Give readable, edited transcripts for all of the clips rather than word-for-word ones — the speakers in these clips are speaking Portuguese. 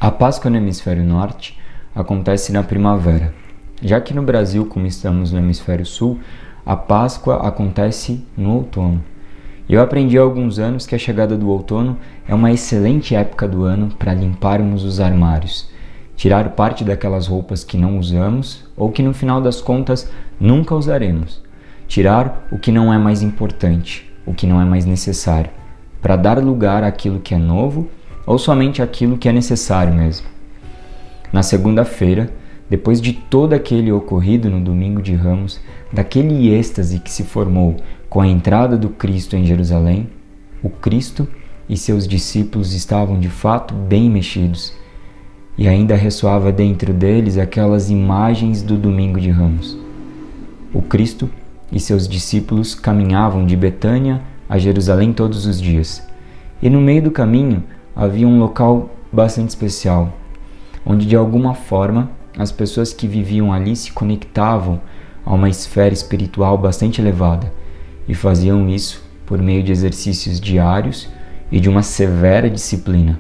A Páscoa no hemisfério norte acontece na primavera. Já que no Brasil, como estamos no hemisfério sul, a Páscoa acontece no outono. Eu aprendi há alguns anos que a chegada do outono é uma excelente época do ano para limparmos os armários, tirar parte daquelas roupas que não usamos ou que no final das contas nunca usaremos, tirar o que não é mais importante, o que não é mais necessário, para dar lugar àquilo que é novo ou somente aquilo que é necessário mesmo. Na segunda-feira, depois de todo aquele ocorrido no domingo de Ramos, daquele êxtase que se formou com a entrada do Cristo em Jerusalém, o Cristo e seus discípulos estavam de fato bem mexidos, e ainda ressoava dentro deles aquelas imagens do domingo de Ramos. O Cristo e seus discípulos caminhavam de Betânia a Jerusalém todos os dias, e no meio do caminho havia um local bastante especial, onde de alguma forma as pessoas que viviam ali se conectavam a uma esfera espiritual bastante elevada e faziam isso por meio de exercícios diários e de uma severa disciplina.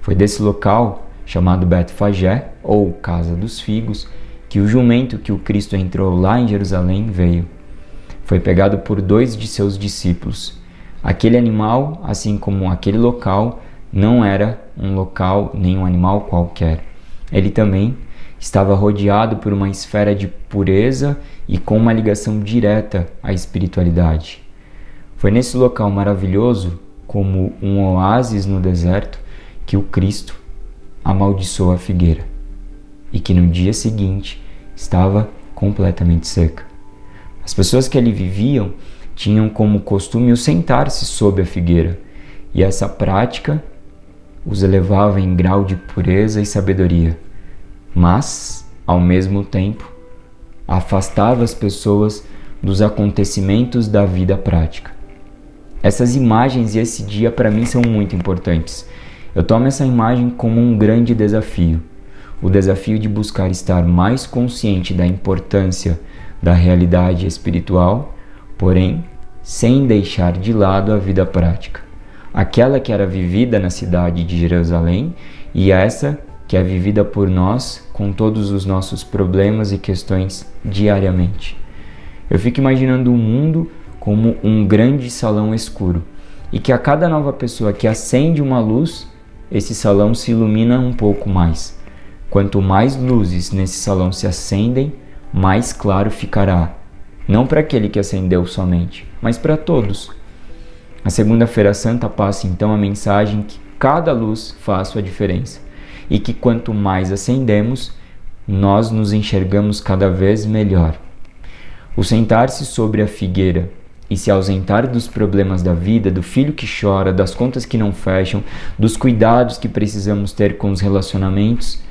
Foi desse local, chamado Betfagé, ou Casa dos Figos, que o jumento que o Cristo entrou lá em Jerusalém veio. Foi pegado por 2 de seus discípulos. Aquele animal, assim como aquele local, não era um local nem um animal qualquer. Ele também estava rodeado por uma esfera de pureza e com uma ligação direta à espiritualidade. Foi nesse local maravilhoso, como um oásis no deserto, que o Cristo amaldiçoou a figueira e que no dia seguinte estava completamente seca. As pessoas que ali viviam tinham como costume o sentar-se sob a figueira, e essa prática os elevava em grau de pureza e sabedoria, mas, ao mesmo tempo, afastava as pessoas dos acontecimentos da vida prática. Essas imagens e esse dia para mim são muito importantes. Eu tomo essa imagem como um grande desafio, o desafio de buscar estar mais consciente da importância da realidade espiritual, porém, sem deixar de lado a vida prática. Aquela que era vivida na cidade de Jerusalém e essa que é vivida por nós com todos os nossos problemas e questões diariamente. Eu fico imaginando o mundo como um grande salão escuro e que a cada nova pessoa que acende uma luz, esse salão se ilumina um pouco mais. Quanto mais luzes nesse salão se acendem, mais claro ficará. Não para aquele que acendeu somente, mas para todos. A Segunda-feira Santa passa então a mensagem que cada luz faz sua diferença e que quanto mais acendemos, nós nos enxergamos cada vez melhor. O sentar-se sobre a figueira e se ausentar dos problemas da vida, do filho que chora, das contas que não fecham, dos cuidados que precisamos ter com os relacionamentos,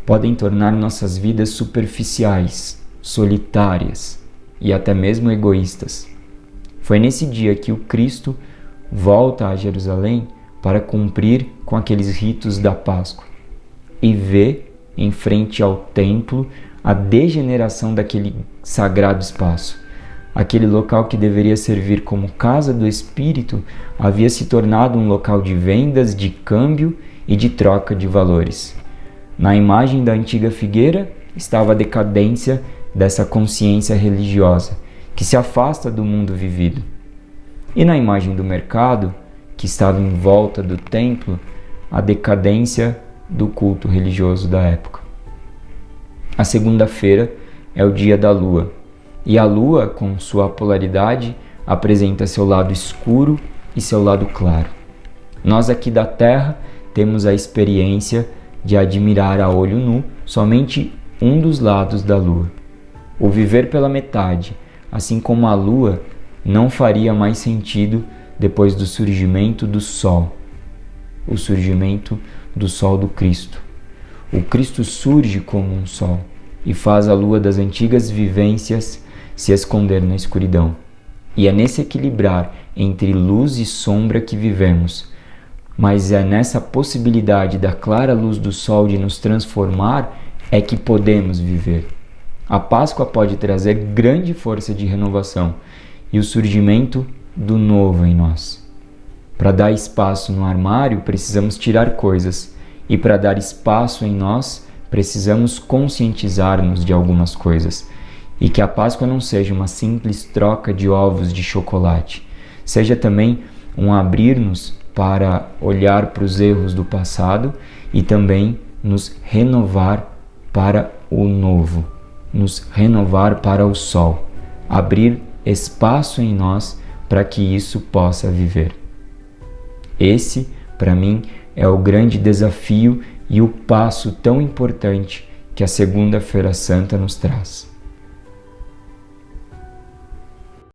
podem tornar nossas vidas superficiais, solitárias e até mesmo egoístas. Foi nesse dia que o Cristo volta a Jerusalém para cumprir com aqueles ritos da Páscoa e vê em frente ao templo a degeneração daquele sagrado espaço. Aquele local que deveria servir como casa do Espírito havia se tornado um local de vendas, de câmbio e de troca de valores. Na imagem da antiga figueira estava a decadência dessa consciência religiosa, que se afasta do mundo vivido. E na imagem do mercado, que estava em volta do templo, a decadência do culto religioso da época. A segunda-feira é o dia da lua, e a lua, com sua polaridade, apresenta seu lado escuro e seu lado claro. Nós aqui da Terra temos a experiência de admirar a olho nu somente um dos lados da lua. O viver pela metade, assim como a lua, não faria mais sentido depois do surgimento do sol, o surgimento do sol do Cristo. O Cristo surge como um sol e faz a lua das antigas vivências se esconder na escuridão. E é nesse equilibrar entre luz e sombra que vivemos, mas é nessa possibilidade da clara luz do sol de nos transformar é que podemos viver. A Páscoa pode trazer grande força de renovação e o surgimento do novo em nós. Para dar espaço no armário, precisamos tirar coisas E para dar espaço em nós, precisamos conscientizar-nos de algumas coisas. E que a Páscoa não seja uma simples troca de ovos de chocolate, seja também um abrir-nos para olhar para os erros do passado e também nos renovar para o novo, nos renovar para o sol, abrir espaço em nós para que isso possa viver. Esse, para mim, é o grande desafio e o passo tão importante que a Segunda-feira Santa nos traz.